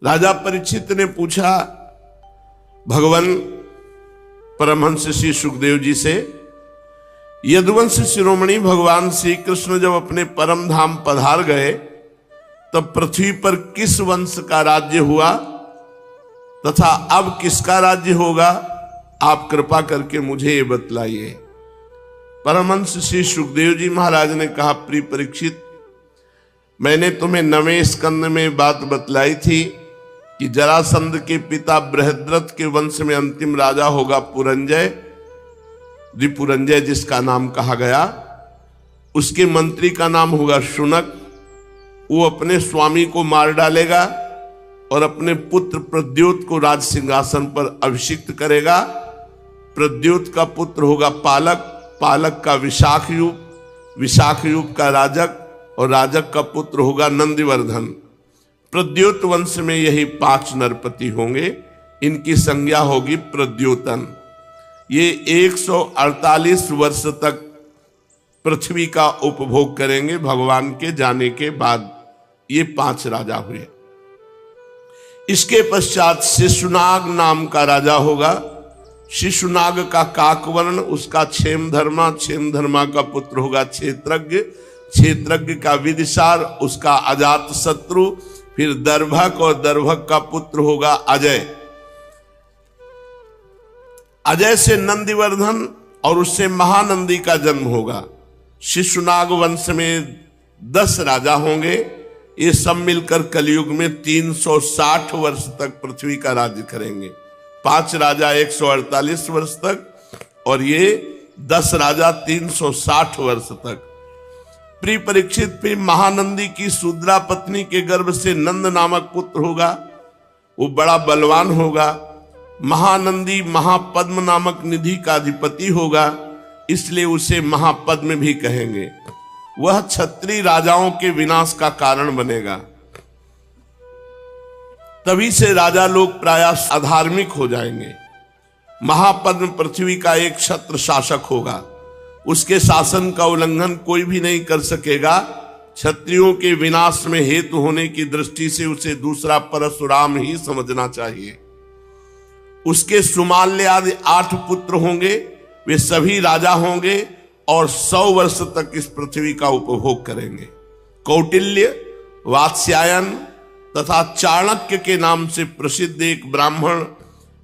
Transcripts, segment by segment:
राजा परीक्षित ने पूछा भगवान परमहंस श्री सुखदेव जी से, यदुवंश शिरोमणि भगवान श्री कृष्ण जब अपने परम धाम पधार गए तब पृथ्वी पर किस वंश का राज्य हुआ तथा अब किसका राज्य होगा, आप कृपा करके मुझे ये बतलाइए। परमहंस श्री सुखदेव जी महाराज ने कहा, प्रिय परीक्षित, मैंने तुम्हें 9वें स्कंद में बात बतलाई थी कि जरासंध के पिता बृहद्रथ के वंश में अंतिम राजा होगा पुरंजय, रिपुरंजय जिसका नाम कहा गया। उसके मंत्री का नाम होगा शुनक। वो अपने स्वामी को मार डालेगा और अपने पुत्र प्रद्योत को राज सिंहासन पर अभिषिक्त करेगा। प्रद्योत का पुत्र होगा पालक, पालक का विशाखयूप, विशाखयूप का राजक और राजक का पुत्र होगा नंदिवर्धन। प्रद्योत वंश में यही 5 नरपति होंगे। इनकी संज्ञा होगी प्रद्योतन। ये 148 वर्ष तक पृथ्वी का उपभोग करेंगे भगवान के जाने के बाद। ये 5 राजा हुए। इसके पश्चात शिशुनाग नाम का राजा होगा। शिशुनाग का काकवर्ण, उसका क्षेमधर्मा, क्षेमधर्मा का पुत्र होगा क्षेत्रज्ञ, क्षेत्रज्ञ का विदिशार, उसका अजात शत्रु, फिर दर्भक और दर्भक का पुत्र होगा अजय। अजय से नंदिवर्धन और उससे महानंदी का जन्म होगा। शिशुनाग वंश में 10 राजा होंगे। ये सब मिलकर कलयुग में 360 वर्ष तक पृथ्वी का राज्य करेंगे। 5 राजा 148 वर्ष तक और ये 10 राजा 360 वर्ष तक। प्रिय परीक्षित, फिर महानंदी की शूद्रा पत्नी के गर्भ से नंद नामक पुत्र होगा। वो बड़ा बलवान होगा। महानंदी महापद्म नामक निधि का अधिपति होगा, इसलिए उसे महापद्म भी कहेंगे। वह क्षत्रिय राजाओं के विनाश का कारण बनेगा। तभी से राजा लोग प्रायः अधार्मिक हो जाएंगे। महापद्म पृथ्वी का एक क्षत्र शासक होगा। उसके शासन का उल्लंघन कोई भी नहीं कर सकेगा। क्षत्रियों के विनाश में हेतु होने की दृष्टि से उसे दूसरा परशुराम ही समझना चाहिए। उसके सुमाल्य आदि 8 पुत्र होंगे। वे सभी राजा होंगे और 100 वर्ष तक इस पृथ्वी का उपभोग करेंगे। कौटिल्य, वात्स्यायन तथा चाणक्य के नाम से प्रसिद्ध एक ब्राह्मण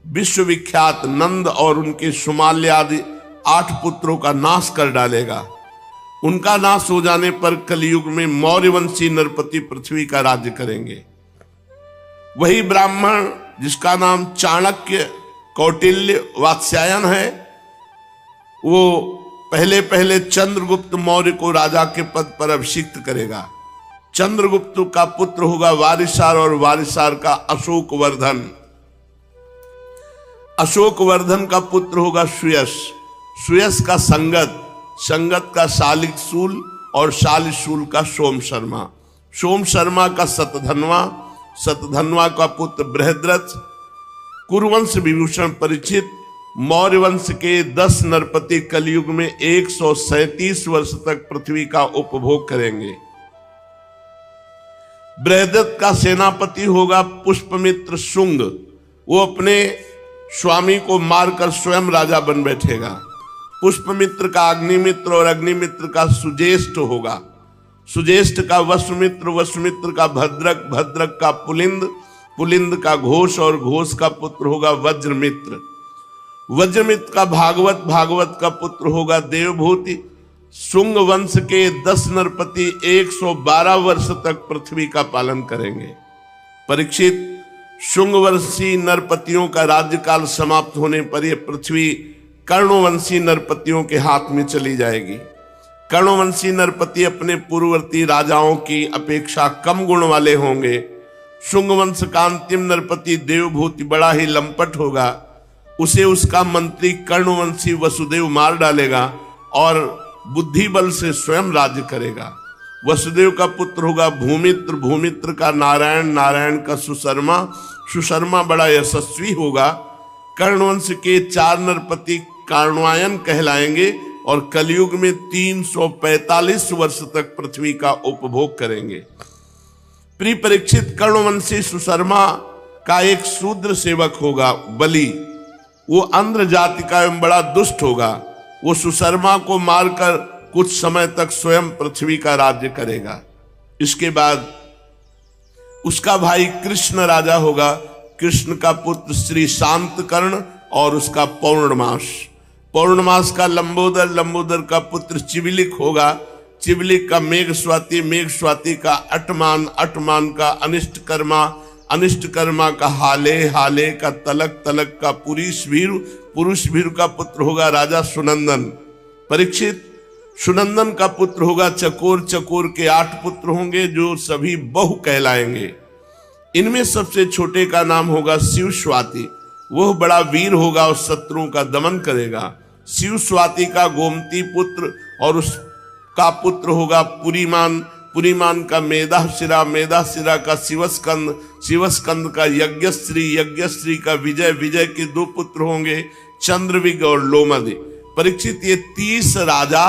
विश्वविख्यात नंद और उनके सुमाल्य आदि 8 पुत्रों का नाश कर डालेगा। उनका नाश हो जाने पर कलयुग में मौर्यवंशी नरपति पृथ्वी का राज्य करेंगे। वही ब्राह्मण जिसका नाम चाणक्य, कौटिल्य, वात्स्यायन है, वो पहले चंद्रगुप्त मौर्य को राजा के पद पर अभिषिक्त करेगा। चंद्रगुप्त का पुत्र होगा वारिसार और वारिसार का अशोकवर्धन। अशोकवर्धन का पुत्र होगा सुयश, सुयश का संगत, संगत का शालिशूल और शालिशूल का सोम शर्मा, सोम शर्मा का शतधन्वा, शतधन्वा का पुत्र बृहद्रथ। कुरुवंश विभूषण परीक्षित मौर्य वंश के 10 नरपति कलयुग में 137 वर्ष तक पृथ्वी का उपभोग करेंगे। बृहद्रथ का सेनापति होगा पुष्पमित्र शुंग। वो अपने स्वामी को मारकर स्वयं राजा बन बैठेगा। पुष्पमित्र का अग्निमित्र और अग्निमित्र का सुज्येष्ठ होगा। सुज्येष्ठ का वसुमित्र, वसुमित्र का भद्रक, भद्रक का पुलिंद, पुलिंद का घोष और घोष का पुत्र होगा वज्रमित्र। वज्रमित्र का भागवत, भागवत का पुत्र होगा देवभूति। शुंग वंश के 10 नरपति 112 वर्ष तक पृथ्वी का पालन करेंगे। परीक्षित, शुंग वंशी नरपतियों का राज्यकाल समाप्त होने पर यह पृथ्वी कर्णवंशी नरपतियों के हाथ में चली जाएगी। कर्णवंशी नरपति अपने पूर्ववर्ती राजाओं की अपेक्षा कम गुण वाले होंगे। शुंग वंश का अंतिम नरपति देवभूति बड़ा ही लंपट होगा। उसे उसका मंत्री कर्णवंशी वसुदेव मार डालेगा और बुद्धि बल से स्वयं राज्य करेगा। वसुदेव का पुत्र होगा भूमित्र, भूमित्र का नारायण, नारायण का सुशर्मा, सुशर्मा बड़ा यशस्वी होगा। कर्णवंश के 4 नरपति कर्णवायन कहलाएंगे और कलयुग में 345 वर्ष तक पृथ्वी का उपभोग करेंगे। प्रिय परीक्षित, कर्णवंशी सुशर्मा का एक शूद्र सेवक होगा बलि। वो आंध्र जाति का एवं बड़ा दुष्ट होगा। वो सुशर्मा को मारकर कुछ समय तक स्वयं पृथ्वी का राज्य करेगा। इसके बाद उसका भाई कृष्ण राजा होगा। कृष्ण का पुत्र श्री शांतकर्ण और उसका पौर्णमास। पौर्णमास का लंबोदर, लंबोदर का पुत्र चिवलिक होगा। चिवलिक का मेघस्वाति, मेघस्वाति का अटमान, अटमान का अनिष्टकर्मा, अनिष्टकर्मा का हाले, हाले का तलक, तलक का पुरुषभीरु, पुरुषभीरु का पुत्र होगा राजा सुनंदन। परीक्षित, सुनंदन का पुत्र होगा चकोर। चकोर के 8 पुत्र होंगे जो सभी बहु कहलाएंगे। इनमें सबसे छोटे का नाम होगा शिवस्वाति। वह बड़ा वीर होगा और शत्रुओं का दमन करेगा। शिवस्वाति का गोमती पुत्र और उसका पुत्र होगा पुरीमान। पुरीमान का मेधाशिरा, मेधाशिरा का शिवस्कंद, शिवस्कंद का यज्ञश्री, यज्ञश्री का विजय, विजय के 2 पुत्र होंगे चंद्रविग और लोमदि। परीक्षित, ये 30 राजा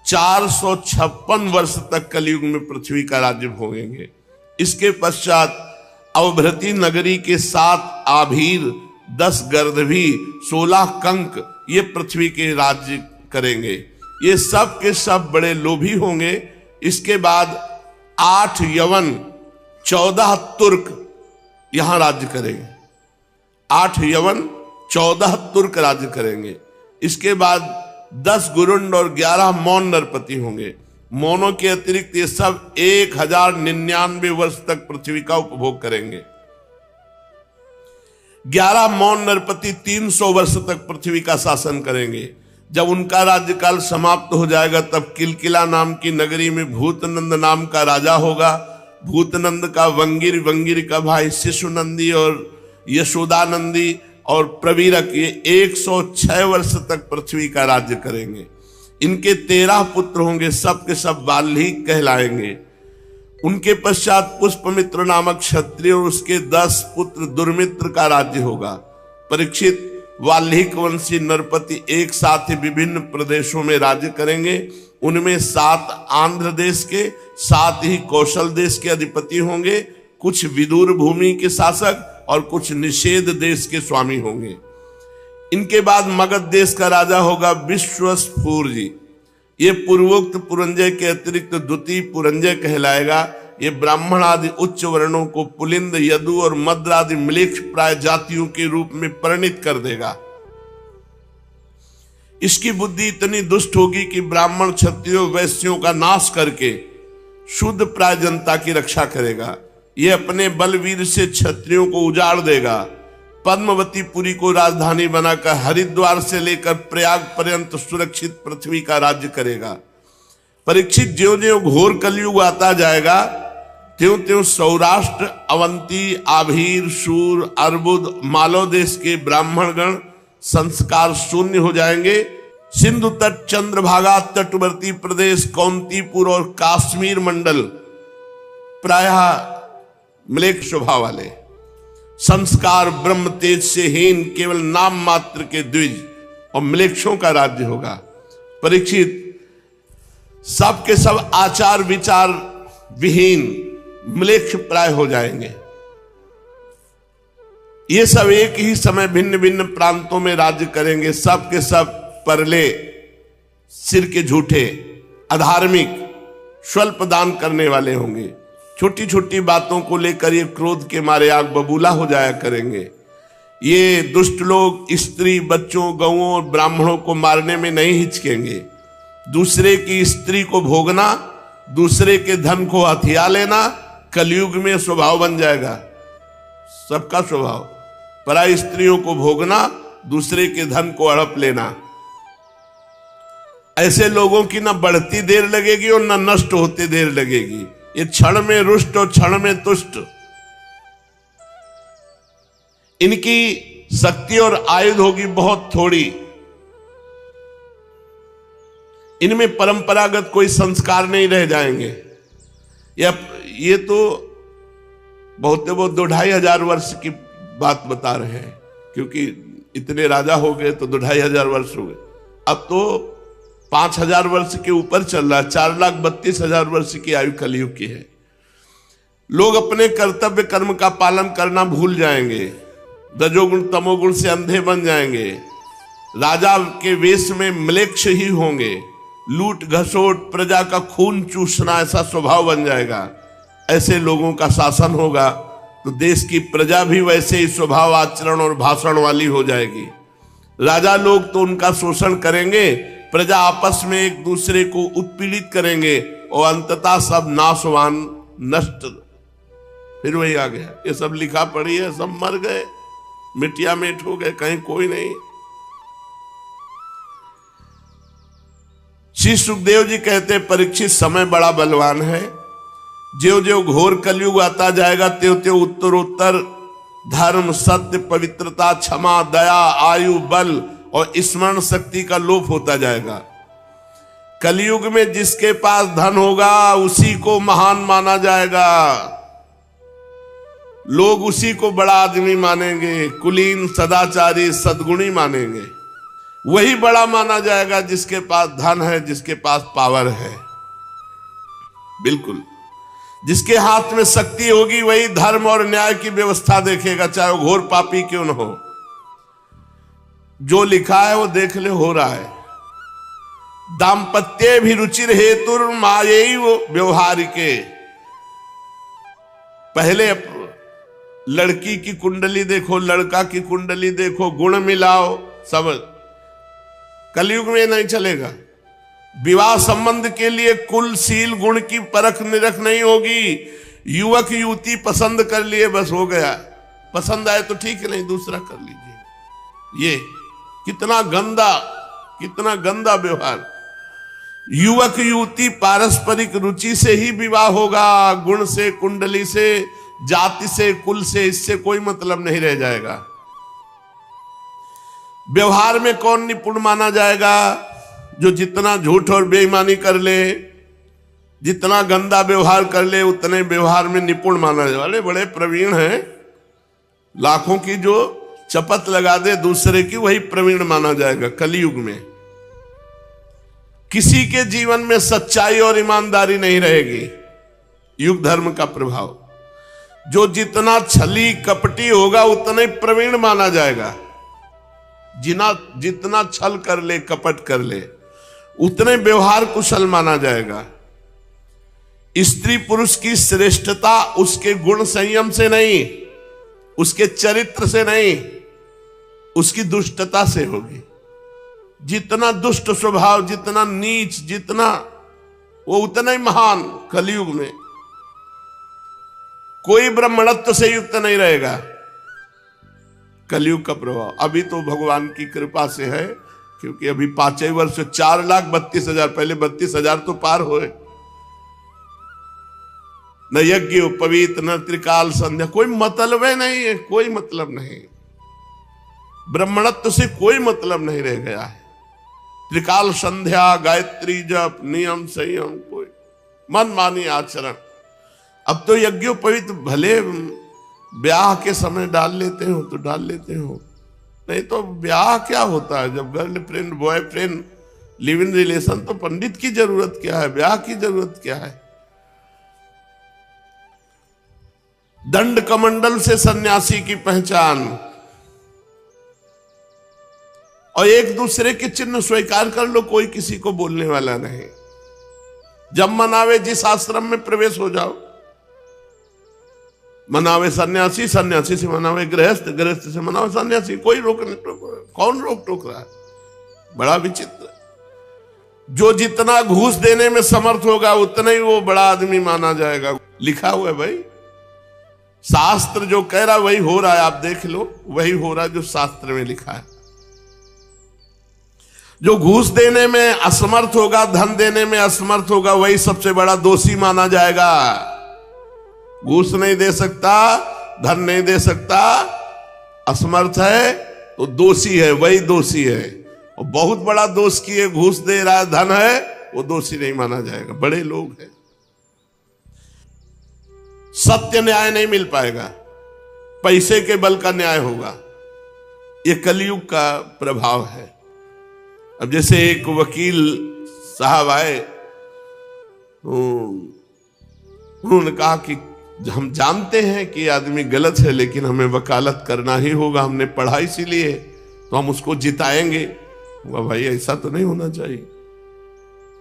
456 वर्ष तक कलयुग में पृथ्वी का राज्य भोगेंगे। इसके पश्चात अवभृति नगरी के 7 आभीर, 10 गर्दभी, 16 कंक ये पृथ्वी के राज्य करेंगे। ये सब के सब बड़े लोभी होंगे। इसके बाद 8 यवन, 14 तुर्क यहां राज्य करेंगे। 8 यवन, 14 तुर्क राज्य करेंगे। इसके बाद 10 गुरुंड और 11 मौन नरपति होंगे। मौनों के अतिरिक्त ये सब 1099 वर्ष तक पृथ्वी का उपभोग करेंगे। 11 मौन नरपति 300 वर्ष तक पृथ्वी का शासन करेंगे। जब उनका राज्यकाल समाप्त हो जाएगा तब किलकिला नाम की नगरी में भूतनंद नाम का राजा होगा। भूतनंद का वंगिर, वंगिर का भाई शिशुनंदी और यशोदानंदी और प्रवीरक ये 106 वर्ष तक पृथ्वी का राज्य करेंगे। इनके 13 पुत्र होंगे, सब के सब वाल्मीकि कहलाएंगे। उनके पश्चात पुष्पमित्र नामक क्षत्रिय और उसके 10 पुत्र दुर्मित्र का राज्य होगा। परीक्षित, वाल्मीकि वंशी नरपति एक साथ ही विभिन्न प्रदेशों में राज्य करेंगे। उनमें 7 आंध्र देश के, 7 ही कौशल देश के अधिपति होंगे। कुछ विदुर भूमि के शासक और कुछ निषेध देश के स्वामी होंगे। इनके बाद मगध देश का राजा होगा विश्वस्फूर जी। ये पूर्वोक्त पुरंजय के अतिरिक्त द्वितीय पुरंजय कहलाएगा। ये ब्राह्मण आदि उच्च वर्णों को पुलिंद, यदु और मद्र आदि म्लेच्छ प्राय जातियों के रूप में परिणित कर देगा। इसकी बुद्धि इतनी दुष्ट होगी कि ब्राह्मण, क्षत्रियों, वैश्यों का नाश करके शुद्ध प्राय जनता की रक्षा करेगा। ये अपने बलवीर से क्षत्रियों को उजाड़ देगा। पद्मवतीपुरी को राजधानी बनाकर हरिद्वार से लेकर प्रयाग पर्यंत सुरक्षित पृथ्वी का राज्य करेगा। परीक्षित, ज्यों ज्यों घोर कलयुग आता जाएगा त्यों त्यों सौराष्ट्र, अवंती, आभीर, शूर, अर्बुद, मालव देश के ब्राह्मणगण संस्कार शून्य हो जाएंगे। सिंधु तट, चंद्रभागा, तटवर्ती प्रदेश, कौंतीपुर और काश्मीर मंडल प्रायः म्लेच्छ स्वभाव वाले, संस्कार ब्रह्म तेज से हीन, केवल नाम मात्र के द्विज और म्लेच्छों का राज्य होगा। परीक्षित, सब के सब आचार विचार विहीन म्लेच्छ प्राय हो जाएंगे। ये सब एक ही समय भिन्न भिन्न प्रांतों में राज्य करेंगे। सब के सब परले, सिर के झूठे, अधार्मिक, स्वल्प दान करने वाले होंगे। छोटी छोटी बातों को लेकर ये क्रोध के मारे आग बबूला हो जाया करेंगे। ये दुष्ट लोग स्त्री, बच्चों, गौओं और ब्राह्मणों को मारने में नहीं हिचकेंगे। दूसरे की स्त्री को भोगना, दूसरे के धन को हथिया लेना कलयुग में स्वभाव बन जाएगा। सबका स्वभाव, पराई स्त्रियों को भोगना, दूसरे के धन को हड़प लेना। ऐसे लोगों की न बढ़ती देर लगेगी और न नष्ट होते देर लगेगी। ये क्षण में रुष्ट और क्षण में तुष्ट। इनकी शक्ति और आयुध होगी बहुत थोड़ी। इनमें परंपरागत कोई संस्कार नहीं रह जाएंगे। ये तो बहुत 2,500 वर्ष की बात बता रहे हैं, क्योंकि इतने राजा हो गए तो 2,500 वर्ष हो गए। अब तो 5,000 वर्ष के ऊपर चल रहा है। 4,32,000 वर्ष की आयु कलयुग की है। लोग अपने कर्तव्य कर्म का पालन करना भूल जाएंगे, रजोगुण तमोगुण से अंधे बन जाएंगे, राजा के वेश में म्लेच्छ ही होंगे, लूट घसोट प्रजा का खून चूसना ऐसा स्वभाव बन जाएगा। ऐसे लोगों का शासन होगा तो देश की प्रजा भी वैसे ही स्वभाव आचरण और भाषण वाली हो जाएगी। राजा लोग तो उनका शोषण करेंगे, प्रजा आपस में एक दूसरे को उत्पीड़ित करेंगे और अंततः सब नाशवान नष्ट। फिर वही आ गया, ये सब लिखा पढ़ी है, सब मर गए, मिटिया मिट हो गए, कहीं कोई नहीं। श्री सुखदेव जी कहते, परीक्षित समय बड़ा बलवान है, ज्यों ज्यों घोर कलयुग आता जाएगा त्यों त्यों उत्तरोत्तर धर्म, सत्य, पवित्रता, क्षमा, दया, आयु, बल और स्मरण शक्ति का लोप होता जाएगा। कलयुग में जिसके पास धन होगा उसी को महान माना जाएगा, लोग उसी को बड़ा आदमी मानेंगे, कुलीन, सदाचारी, सद्गुणी मानेंगे। वही बड़ा माना जाएगा जिसके पास धन है, जिसके पास पावर है। बिल्कुल, जिसके हाथ में शक्ति होगी वही धर्म और न्याय की व्यवस्था देखेगा, चाहे वो घोर पापी क्यों न हो। जो लिखा है वो देख ले, हो रहा है। दाम्पत्य भी रुचिर हेतुर मायैव व्यवहारिके। पहले लड़की की कुंडली देखो, लड़का की कुंडली देखो, गुण मिलाओ, सब। कलयुग में नहीं चलेगा। विवाह संबंध के लिए कुल, सील, गुण की परख निरख नहीं होगी। युवक युवती पसंद कर लिए, बस हो गया, पसंद आए तो ठीक है, नहीं दूसरा कर लीजिए। ये कितना गंदा व्यवहार। युवक युवती पारस्परिक रुचि से ही विवाह होगा, गुण से, कुंडली से, जाति से, कुल से, इससे कोई मतलब नहीं रह जाएगा। व्यवहार में कौन निपुण माना जाएगा? जो जितना झूठ और बेईमानी कर ले, जितना गंदा व्यवहार कर ले, उतने व्यवहार में निपुण माना जाए। वाले बड़े प्रवीण हैं, लाखों की जो चपत लगा दे दूसरे की, वही प्रवीण माना जाएगा कलयुग में। किसी के जीवन में सच्चाई और ईमानदारी नहीं रहेगी। युग धर्म का प्रभाव, जो जितना छली कपटी होगा उतना ही प्रवीण माना जाएगा। जितना छल कर ले, कपट कर ले, उतने व्यवहार कुशल माना जाएगा। स्त्री पुरुष की श्रेष्ठता उसके गुण संयम से नहीं, उसके चरित्र से नहीं, उसकी दुष्टता से होगी। जितना दुष्ट स्वभाव, जितना नीच, जितना वो उतना ही महान। कलयुग में कोई ब्राह्मणत्व से युक्त नहीं रहेगा। कलयुग का प्रभाव अभी तो भगवान की कृपा से है, क्योंकि अभी 5 वर्ष 4,32,000, पहले 32,000 तो पार हुए। न यज्ञ उपवीत, न त्रिकाल संध्या, कोई मतलब नहीं है, कोई मतलब नहीं। ब्राह्मणत्व से कोई मतलब नहीं रह गया है। त्रिकाल संध्या, गायत्री जप, नियम संयम, कोई मनमानी आचरण। अब तो यज्ञोपवीत भले ब्याह के समय डाल लेते हो तो डाल लेते हो, नहीं तो ब्याह क्या होता है? जब girlfriend boyfriend live in relation, तो पंडित की जरूरत क्या है? ब्याह की जरूरत क्या है? दंड कमंडल से सन्यासी की पहचान, और एक दूसरे के चिन्ह स्वीकार कर लो, कोई किसी को बोलने वाला नहीं। जब मनावे जिस आश्रम में प्रवेश हो जाओ, मनावे सन्यासी, सन्यासी से मनावे गृहस्थ, गृहस्थ से मनावे सन्यासी, कोई रोक नहीं टोक, कौन रोक टोक रहा है? बड़ा विचित्र। जो जितना घूस देने में समर्थ होगा उतना ही वो बड़ा आदमी माना जाएगा। लिखा हुआ है भाई, शास्त्र जो कह रहा वही हो रहा है। आप देख लो, वही हो रहा है जो शास्त्र में लिखा है। जो घूस देने में असमर्थ होगा, धन देने में असमर्थ होगा, वही सबसे बड़ा दोषी माना जाएगा। घूस नहीं दे सकता, धन नहीं दे सकता, असमर्थ है तो दोषी है, वही दोषी है। और बहुत बड़ा दोष किए, घूस दे रहा है, धन है, वो दोषी नहीं माना जाएगा। बड़े लोग हैं। सत्य न्याय नहीं मिल पाएगा, पैसे के बल का न्याय होगा। ये कलयुग का प्रभाव है। अब जैसे एक वकील साहब आए, उन्होंने कहा कि हम जानते हैं कि ये आदमी गलत है, लेकिन हमें वकालत करना ही होगा, हमने पढ़ा इसीलिए, तो हम उसको जिताएंगे। भाई ऐसा तो नहीं होना चाहिए।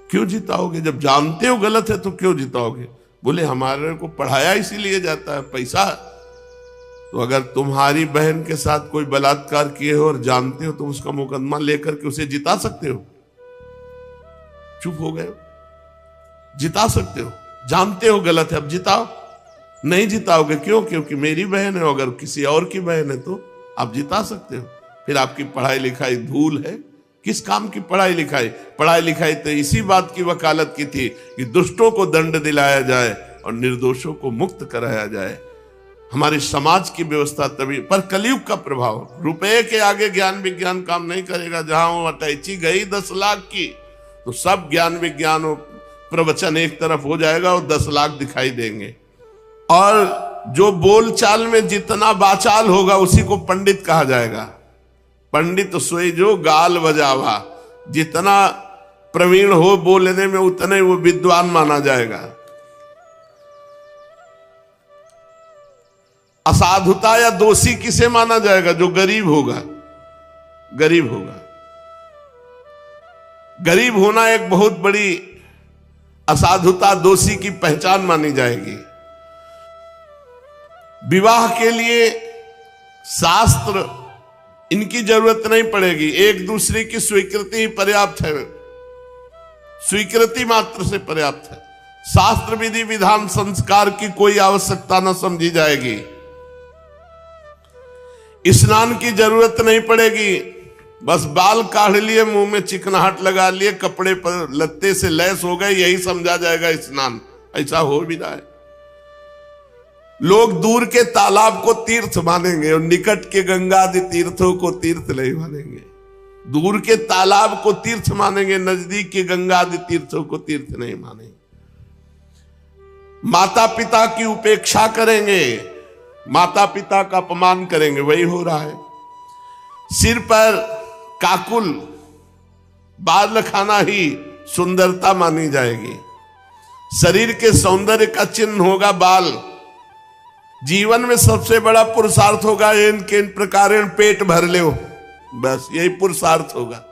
क्यों जिताओगे? जब जानते हो गलत है तो क्यों जिताओगे? बोले हमारे को पढ़ाया इसीलिए जाता है, पैसा। तो अगर तुम्हारी बहन के साथ कोई बलात्कार किए हो और जानते हो, तो उसका मुकदमा लेकर के उसे जिता सकते हो? चुप हो गए? जिता सकते हो? जानते हो गलत है, अब जिताओ। नहीं जिताओगे, क्यों? क्योंकि मेरी बहन है। अगर किसी और की बहन है तो आप जिता सकते हो। फिर आपकी पढ़ाई लिखाई धूल है। किस काम की पढ़ाई लिखाई? पढ़ाई लिखाई तो इसी बात की वकालत की थी कि दुष्टों को दंड दिलाया जाए और निर्दोषों को मुक्त कराया जाए। हमारे समाज की व्यवस्था तभी। पर कलयुग का प्रभाव, रुपए के आगे ज्ञान विज्ञान काम नहीं करेगा। जहां वो अटैची गई 10 लाख की, तो सब ज्ञान विज्ञान और प्रवचन एक तरफ हो जाएगा और 10 लाख दिखाई देंगे। और जो बोलचाल में जितना बाचाल होगा उसी को पंडित कहा जाएगा। पंडित सोई जो गाल बजावा, जितना प्रवीण हो बोलने में उतने वो विद्वान माना जाएगा। असाधुता या दोषी किसे माना जाएगा? जो गरीब होगा। गरीब होगा। गरीब होना एक बहुत बड़ी असाधुता, दोषी की पहचान मानी जाएगी। विवाह के लिए शास्त्र इनकी जरूरत नहीं पड़ेगी, एक दूसरे की स्वीकृति ही पर्याप्त है। स्वीकृति मात्र से पर्याप्त है। शास्त्र विधि विधान संस्कार की कोई आवश्यकता न समझी जाएगी। स्नान की जरूरत नहीं पड़ेगी, बस बाल काढ़ लिए, मुंह में चिकनाहट लगा लिए, कपड़े पर लत्ते से लैस हो गए, यही समझा जाएगा स्नान। ऐसा हो भी रहा है। लोग दूर के तालाब को तीर्थ मानेंगे और निकट के गंगा आदि तीर्थों को तीर्थ नहीं मानेंगे। दूर के तालाब को तीर्थ मानेंगे, नजदीक के गंगा आदि तीर्थों को तीर्थ नहीं मानेंगे। माता पिता की उपेक्षा करेंगे, माता पिता का अपमान करेंगे, वही हो रहा है। सिर पर काकुल, बाल खाना ही सुंदरता मानी जाएगी। शरीर के सौंदर्य का चिन्ह होगा बाल। जीवन में सबसे बड़ा पुरुषार्थ होगा इन प्रकार पेट भर ले, बस यही पुरुषार्थ होगा।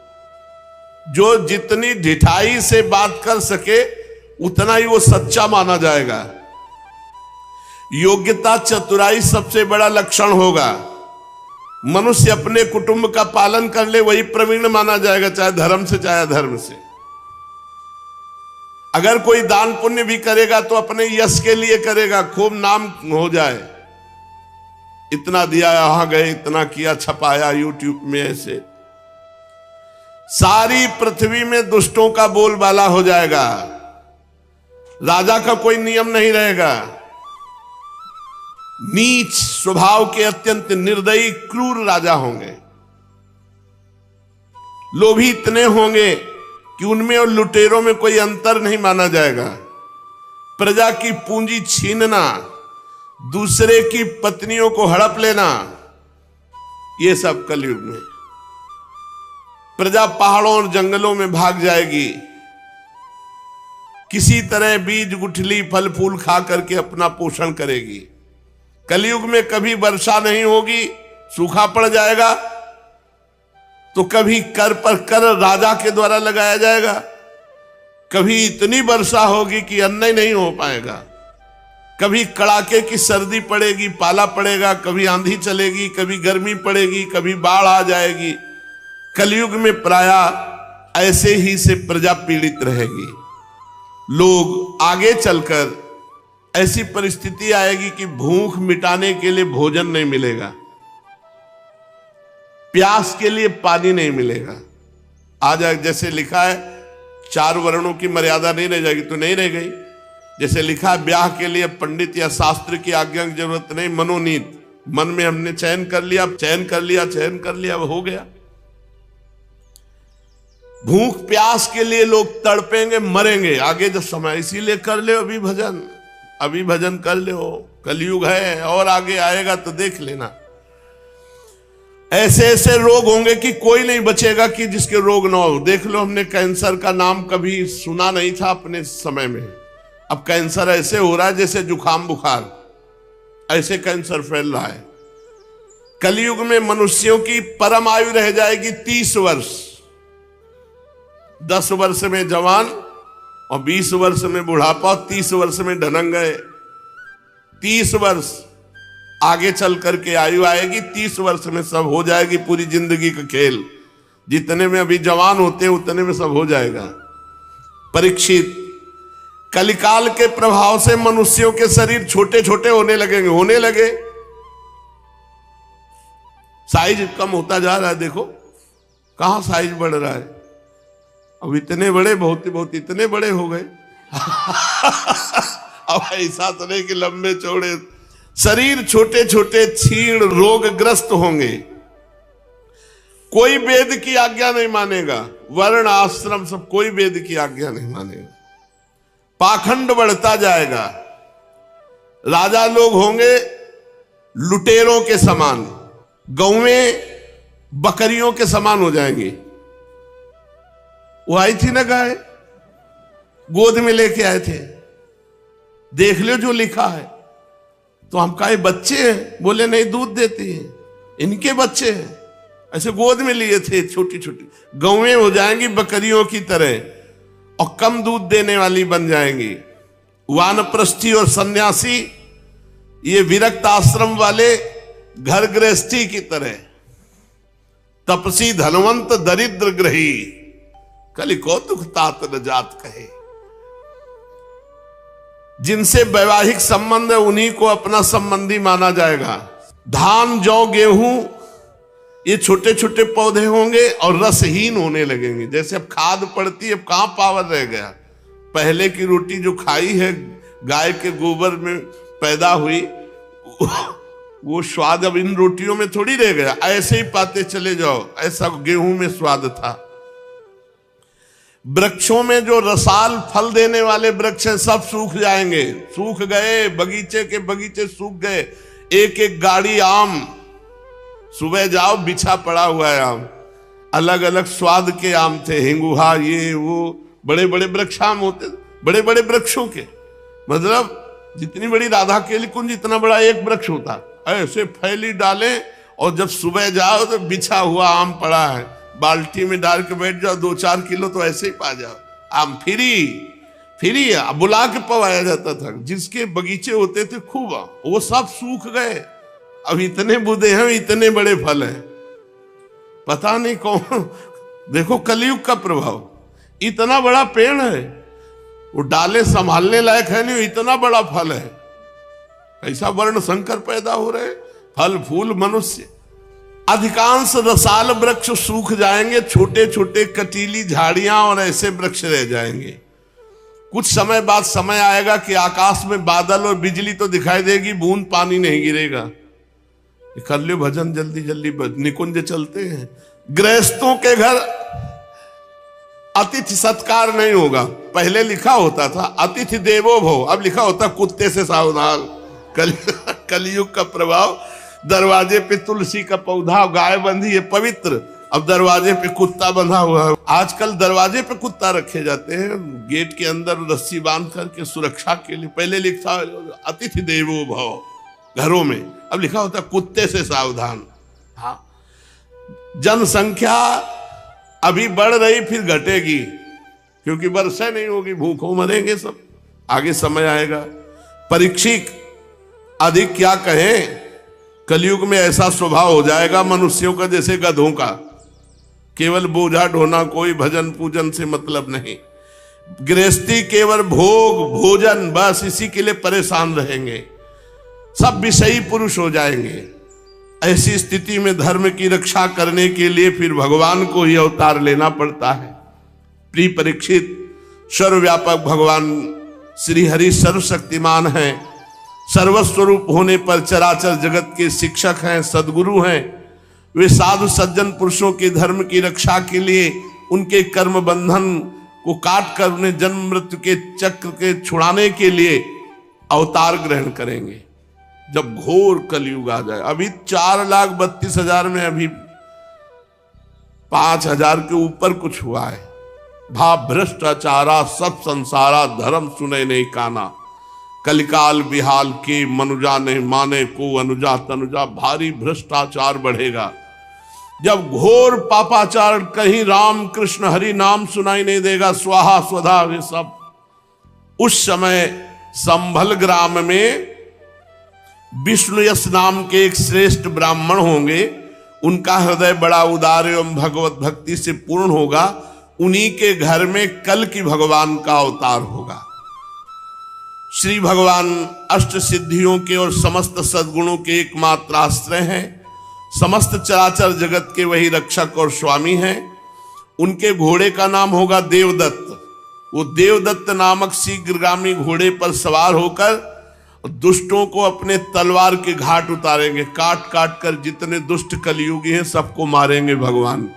जो जितनी ढिठाई से बात कर सके उतना ही वो सच्चा माना जाएगा। योग्यता चतुराई सबसे बड़ा लक्षण होगा। मनुष्य अपने कुटुंब का पालन कर ले वही प्रवीण माना जाएगा, चाहे धर्म से चाहे अधर्म से। अगर कोई दान पुण्य भी करेगा तो अपने यश के लिए करेगा, खूब नाम हो जाए, इतना दिया, यहां गए, इतना किया, छपाया यूट्यूब में। ऐसे सारी पृथ्वी में दुष्टों का बोलबाला हो जाएगा। राजा का कोई नियम नहीं रहेगा। नीच स्वभाव के अत्यंत निर्दयी क्रूर राजा होंगे। लोभी इतने होंगे कि उनमें और लुटेरों में कोई अंतर नहीं माना जाएगा। प्रजा की पूंजी छीनना, दूसरे की पत्नियों को हड़प लेना, ये सब कलयुग में। प्रजा पहाड़ों और जंगलों में भाग जाएगी, किसी तरह बीज गुठली फल फूल खा करके अपना पोषण करेगी। कलयुग में कभी वर्षा नहीं होगी, सूखा पड़ जाएगा, तो कभी कर पर कर राजा के द्वारा लगाया जाएगा, कभी इतनी वर्षा होगी कि अन्न ही नहीं हो पाएगा, कभी कड़ाके की सर्दी पड़ेगी, पाला पड़ेगा, कभी आंधी चलेगी, कभी गर्मी पड़ेगी, कभी बाढ़ आ जाएगी। कलयुग में प्रायः ऐसे ही से प्रजा पीड़ित रहेगी। लोग आगे चलकर ऐसी परिस्थिति आएगी कि भूख मिटाने के लिए भोजन नहीं मिलेगा, प्यास के लिए पानी नहीं मिलेगा। आज जैसे लिखा है 4 वर्णों की मर्यादा नहीं रह जाएगी, तो नहीं रह गई। जैसे लिखा है ब्याह के लिए पंडित या शास्त्र की आज्ञा की जरूरत नहीं, मनोनीत, मन में हमने चयन कर लिया, चयन कर लिया, वो हो गया। भूख प्यास के लिए लोग तड़पेंगे, मरेंगे आगे जब समय। इसीलिए कर ले अभी भजन कर ले। कलयुग है और आगे आएगा तो देख लेना। ऐसे ऐसे रोग होंगे कि कोई नहीं बचेगा कि जिसके रोग ना हो। देख लो, हमने कैंसर का नाम कभी सुना नहीं था अपने समय में। अब कैंसर ऐसे हो रहा है जैसे जुकाम बुखार, ऐसे कैंसर फैल रहा है। कलयुग में मनुष्यों की परम आयु रह जाएगी 30 वर्ष। 10 वर्ष में जवान और 20 वर्ष में बुढ़ापा, 30 वर्ष में ढनंग गए। 30 वर्ष आगे चल करके आयु आएगी, 30 वर्ष में सब हो जाएगी पूरी जिंदगी का खेल। जितने में अभी जवान होते हैं उतने में सब हो जाएगा। परीक्षित, कलिकाल के प्रभाव से मनुष्यों के शरीर छोटे छोटे होने लगेंगे, होने लगे। साइज कम होता जा रहा है, देखो कहां साइज बढ़ रहा है। अब इतने बड़े बहुत इतने बड़े हो गए। अब ऐसा तो नहीं कि लंबे चौड़े, शरीर छोटे छोटे क्षीण रोगग्रस्त होंगे। कोई वेद की आज्ञा नहीं मानेगा, वर्ण आश्रम सब कोई वेद की आज्ञा नहीं मानेगा। पाखंड बढ़ता जाएगा। राजा लोग होंगे लुटेरों के समान, गौवें बकरियों के समान हो जाएंगी। वो आई थी ना गाय, गोद में लेके आए थे, देख लो जो लिखा है। तो हम कहा बच्चे हैं, बोले नहीं दूध देती हैं, इनके बच्चे हैं। ऐसे गोद में लिए थे, छोटी छोटी गौवें हो जाएंगी बकरियों की तरह और कम दूध देने वाली बन जाएंगी। वानप्रस्थी और सन्यासी ये विरक्त आश्रम वाले घर गृहस्थी की तरह, तपसी धनवंत दरिद्र ग्रही, कलि कौतुक तात न जात कहे। जिनसे वैवाहिक संबंध है उन्हीं को अपना संबंधी माना जाएगा। धान जौ गेहूं ये छोटे छोटे पौधे होंगे और रसहीन होने लगेंगे। जैसे अब खाद पड़ती है, अब कहां पावर रह गया। पहले की रोटी जो खाई है गाय के गोबर में पैदा हुई, वो स्वाद अब इन रोटियों में थोड़ी रह गया। ऐसे ही पाते चले जाओ, ऐसा गेहूं में स्वाद था। वृक्षों में जो रसाल फल देने वाले वृक्ष हैं सब सूख जाएंगे, सूख गए। बगीचे के बगीचे सूख गए। एक एक गाड़ी आम, सुबह जाओ बिछा पड़ा हुआ है आम। अलग अलग स्वाद के आम थे, हिंगुहा ये वो, बड़े बड़े वृक्ष आम होते, बड़े बड़े वृक्षों के। मतलब जितनी बड़ी राधा केली कुंज इतना बड़ा एक वृक्ष होता। ऐसे फैली डाले और जब सुबह जाओ तो बिछा हुआ आम पड़ा है, बाल्टी में डाल के बैठ जाओ, 2-4 किलो तो ऐसे ही पा जाओ। आम फ्री बुला के पवाया जाता था। जिसके बगीचे होते थे खूब, वो सब सूख गए। अब इतने बूढ़े हैं, इतने बड़े फल हैं, पता नहीं कौन। देखो कलयुग का प्रभाव। इतना बड़ा पेड़ है, वो डाले संभालने लायक है नहीं, इतना बड़ा फल है। ऐसा वर्ण संकर पैदा हो रहे, फल फूल मनुष्य। अधिकांश रसाल वृक्ष सूख जाएंगे, छोटे छोटे कटीली झाड़ियां और ऐसे वृक्ष रह जाएंगे। कुछ समय बाद समय आएगा कि आकाश में बादल और बिजली तो दिखाई देगी, बूंद पानी नहीं गिरेगा। कर लो भजन जल्दी जल्दी, निकुंज चलते हैं। गृहस्थों के घर अतिथि सत्कार नहीं होगा। पहले लिखा होता था अतिथि देवो भव, अब लिखा होता कुत्ते से सावधान। कलयुग का प्रभाव। दरवाजे पे तुलसी का पौधा, गाय बंधी है पवित्र, अब दरवाजे पे कुत्ता बंधा हुआ है। आजकल दरवाजे पे कुत्ता रखे जाते हैं, गेट के अंदर रस्सी बांध करके सुरक्षा के लिए। पहले लिखा अतिथि देवो भव घरों में, अब लिखा होता कुत्ते से सावधान। हाँ, जनसंख्या अभी बढ़ रही फिर घटेगी, क्योंकि वर्षा नहीं होगी, भूखों मरेंगे सब। आगे समय आएगा। परीक्षित, अधिक क्या कहें, कलयुग में ऐसा स्वभाव हो जाएगा मनुष्यों का जैसे गधों का। केवल बोझा ढोना, कोई भजन पूजन से मतलब नहीं। गृहस्थी केवल भोग भोजन, बस इसी के लिए परेशान रहेंगे। सब विषयी पुरुष हो जाएंगे। ऐसी स्थिति में धर्म की रक्षा करने के लिए फिर भगवान को ही अवतार लेना पड़ता है। प्रिय परीक्षित, सर्वव्यापक भगवान श्री हरि सर्वशक्तिमान हैं। सर्वस्वरूप होने पर चराचर जगत के शिक्षक हैं, सदगुरु हैं। वे साधु सज्जन पुरुषों के धर्म की रक्षा के लिए उनके कर्म बंधन को काट कर उन्हें जन्म मृत्यु के चक्र के छुड़ाने के लिए अवतार ग्रहण करेंगे जब घोर कलयुग आ जाए। अभी 4,32,000 में अभी 5,000 के ऊपर कुछ हुआ है। भा भ्रष्टाचारा सब संसारा, धर्म सुने नहीं काना। कलिकाल बिहाल के मनुजा ने माने को अनुजा तनुजा, भारी भ्रष्टाचार बढ़ेगा। जब घोर पापाचार, कहीं राम कृष्ण हरि नाम सुनाई नहीं देगा, स्वाहा स्वधा वे सब, उस समय संभल ग्राम में विष्णुयश नाम के एक श्रेष्ठ ब्राह्मण होंगे। उनका हृदय बड़ा उदार एवं भगवत भक्ति से पूर्ण होगा। उन्हीं के घर में कल की भगवान का अवतार होगा। श्री भगवान अष्ट सिद्धियों के और समस्त सद्गुणों के एकमात्र आश्रय हैं। समस्त चराचर जगत के वही रक्षक और स्वामी हैं। उनके घोड़े का नाम होगा देवदत्त। वो देवदत्त नामक शीघ्रगामी घोड़े पर सवार होकर दुष्टों को अपने तलवार के घाट उतारेंगे। काट काट कर जितने दुष्ट कलयुगी हैं सबको मारेंगे भगवान।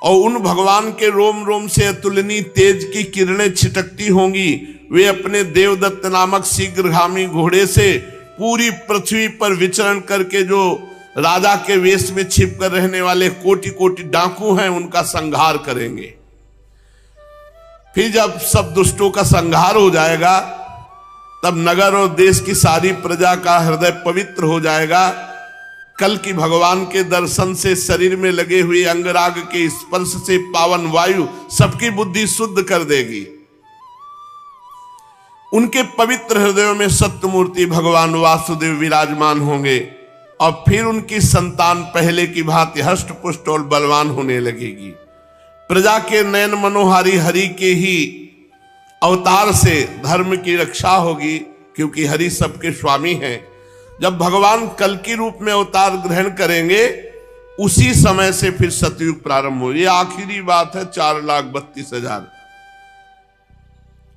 और उन भगवान के रोम रोम से अतुलनीय तेज की किरणें छिटकती होंगी। वे अपने देवदत्त नामक शीघ्रगामी घोड़े से पूरी पृथ्वी पर विचरण करके जो राजा के वेश में छिप कर रहने वाले कोटि कोटि डाकू हैं उनका संहार करेंगे। फिर जब सब दुष्टों का संहार हो जाएगा तब नगर और देश की सारी प्रजा का हृदय पवित्र हो जाएगा। कल की भगवान के दर्शन से शरीर में लगे हुए अंगराग के स्पर्श से पावन वायु सबकी बुद्धि शुद्ध कर देगी। उनके पवित्र हृदयों में सत्य मूर्ति भगवान वासुदेव विराजमान होंगे और फिर उनकी संतान पहले की भांति हष्ट पुष्ट और बलवान होने लगेगी। प्रजा के नयन मनोहारी हरि के ही अवतार से धर्म की रक्षा होगी, क्योंकि हरि सबके स्वामी हैं। जब भगवान कल की रूप में अवतार ग्रहण करेंगे उसी समय से फिर सतयुग प्रारंभ हो। ये आखिरी बात है। 4,32,000।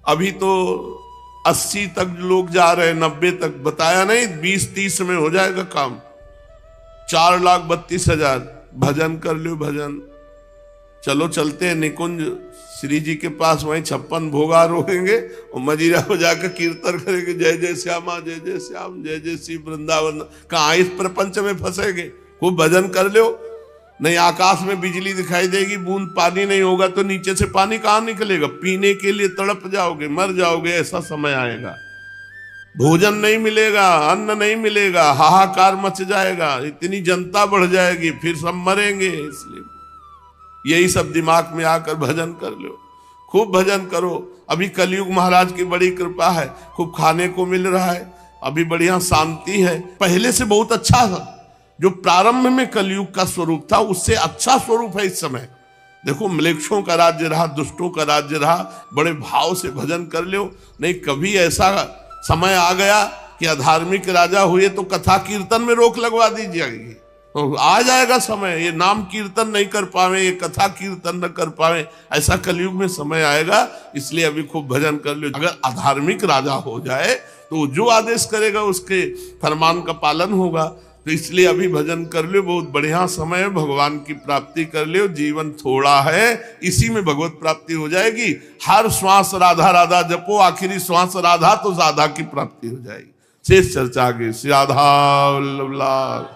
अभी तो 80 तक लोग जा रहे हैं, 90 तक बताया नहीं, 20-30 में हो जाएगा काम। 4,32,000 भजन कर लो भजन। चलो चलते हैं निकुंज श्री जी के पास, वहीं 56 भोगा रोकेंगे और मजीरा हो जाकर कीर्तन करेंगे, जय जय श्यामा जय जय श्याम जय जय श्री वृंदावन। कहाँ इस प्रपंच में फंसेंगे। खूब भजन कर लो। नहीं आकाश में बिजली दिखाई देगी, बूंद पानी नहीं होगा तो नीचे से पानी कहाँ निकलेगा। पीने के लिए तड़प जाओगे, मर जाओगे, ऐसा समय आएगा। भोजन नहीं मिलेगा, अन्न नहीं मिलेगा, हाहाकार मच जाएगा, इतनी जनता बढ़ जाएगी, फिर सब मरेंगे। इसलिए यही सब दिमाग में आकर भजन कर लो, खूब भजन करो। अभी कलयुग महाराज की बड़ी कृपा है, खूब खाने को मिल रहा है, अभी बढ़िया शांति है। पहले से बहुत अच्छा था। जो प्रारंभ में कलयुग का स्वरूप था उससे अच्छा स्वरूप है इस समय। देखो म्लेच्छों का राज्य रहा, दुष्टों का राज्य रहा। बड़े भाव से भजन कर लो। नहीं कभी ऐसा समय आ गया कि अधार्मिक राजा हुए तो कथा कीर्तन में रोक लगवा दी जाएगी। तो आ जाएगा समय, ये नाम कीर्तन नहीं कर पावे, ये कथा कीर्तन न कर पावे, ऐसा कलयुग में समय आएगा। इसलिए अभी खूब भजन कर लो। अगर अधार्मिक राजा हो जाए तो जो आदेश करेगा उसके फरमान का पालन होगा। तो इसलिए अभी भजन कर लो, बहुत बढ़िया समय है, भगवान की प्राप्ति कर लो। जीवन थोड़ा है, इसी में भगवत प्राप्ति हो जाएगी। हर श्वास राधा राधा जपो, आखिरी श्वास राधा तो राधा की प्राप्ति हो जाएगी। शेष चर्चा आगे। श्री राधा वल्लभ लाल।